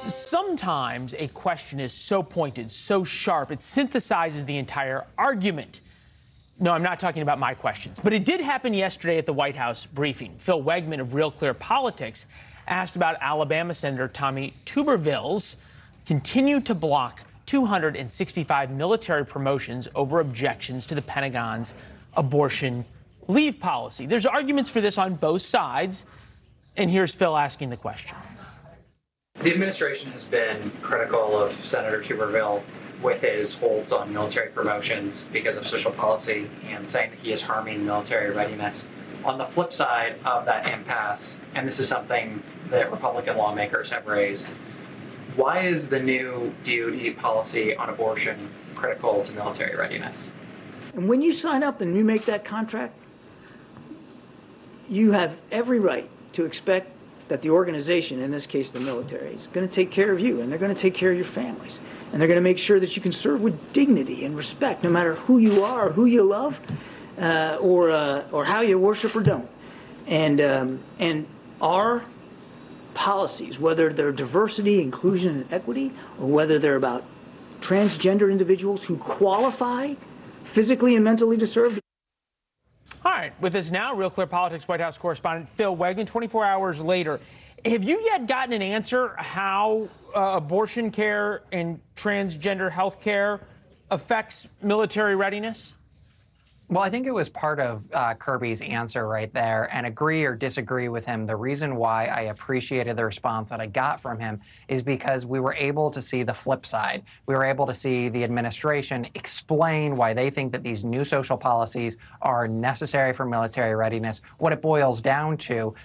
Sometimes a question is so pointed, so sharp, it synthesizes the entire argument. No, I'm not talking about my questions, but it did happen yesterday at the White House briefing. Phil Wegmann of RealClearPolitics asked about Alabama Senator Tommy Tuberville's continue to block 265 military promotions over objections to the Pentagon's abortion leave policy. There's arguments for this on both sides, and here's Phil asking the question. The administration has been critical of Senator Tuberville with his holds on military promotions because of social policy and saying that he is harming military readiness. On the flip side of that impasse, and this is something that Republican lawmakers have raised, why is the new DoD policy on abortion critical to military readiness? And when you sign up and you make that contract, you have every right to expect that the organization, in this case the military, is going to take care of you, and they're going to take care of your families, and they're going to make sure that you can serve with dignity and respect, no matter who you are, or who you love, or how you worship or don't. And our policies, whether they're diversity, inclusion, and equity, or whether they're about transgender individuals who qualify physically and mentally to serve. All right, with us now, RealClearPolitics White House correspondent Phil Wegmann. 24 hours later, have you yet gotten an answer how abortion care and transgender health care affects military readiness? Well, I think it was part of Kirby's answer right there, and agree or disagree with him. The reason why I appreciated the response that I got from him is because we were able to see the flip side. We were able to see the administration explain why they think that these new social policies are necessary for military readiness. What it boils down to,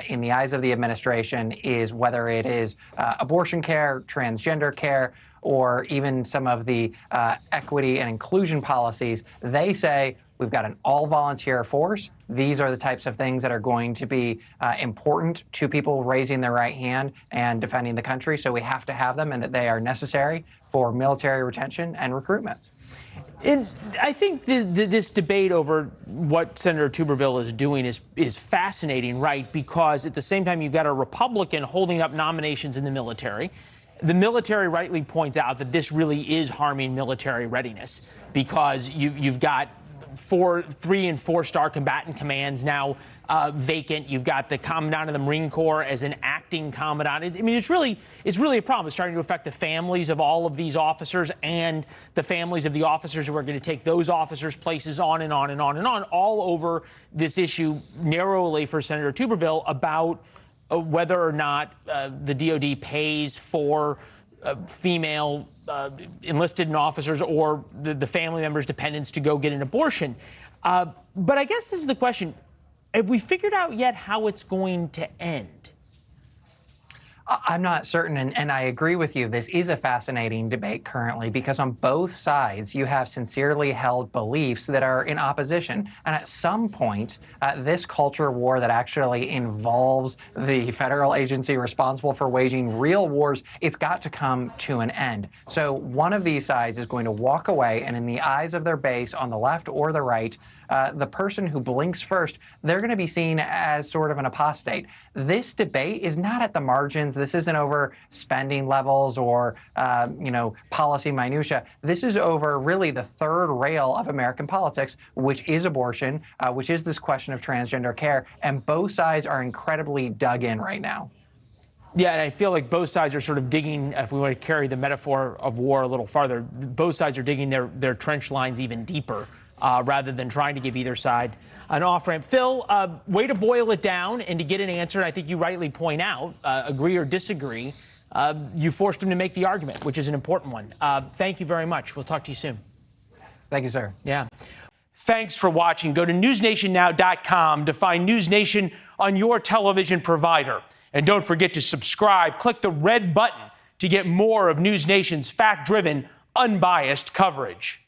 in the eyes of the administration, is whether it is abortion care, transgender care, or even some of the equity and inclusion policies. They say, we've got an all-volunteer force. These are the types of things that are going to be important to people raising their right hand and defending the country, so we have to have them, and that they are necessary for military retention and recruitment. And I think this debate over what Senator Tuberville is doing is fascinating, right? Because at the same time, you've got a Republican holding up nominations in the military. The military rightly points out that this really is harming military readiness because you've got 3- and 4-star combatant commands now vacant. You've got the commandant of the Marine Corps as an acting commandant. I mean, it's really a problem. It's starting to affect the families of all of these officers and the families of the officers who are going to take those officers' places, on and on and on and on, all over this issue narrowly for Senator Tuberville about whether or not the DOD pays for female enlisted officers or the family members' dependents to go get an abortion. But I guess this is the question. Have we figured out yet how it's going to end? I'm not certain, and I agree with you. This is a fascinating debate currently because on both sides you have sincerely held beliefs that are in opposition. And at some point, this culture war that actually involves the federal agency responsible for waging real wars, it's got to come to an end. So one of these sides is going to walk away, and in the eyes of their base on the left or the right, the person who blinks first, they're going to be seen as sort of an apostate. This debate is not at the margins. This isn't over spending levels or, policy minutia. This is over really the third rail of American politics, which is abortion, which is this question of transgender care. And both sides are incredibly dug in right now. Yeah, and I feel like both sides are sort of digging, if we want to carry the metaphor of war a little farther, both sides are digging their trench lines even deeper. Rather than trying to give either side an off-ramp. Phil, way to boil it down and to get an answer. I think you rightly point out, agree or disagree, you forced him to make the argument, which is an important one. Thank you very much. We'll talk to you soon. Thank you, sir. Yeah. Thanks for watching. Go to newsnationnow.com to find NewsNation on your television provider. And don't forget to subscribe. Click the red button to get more of NewsNation's fact-driven, unbiased coverage.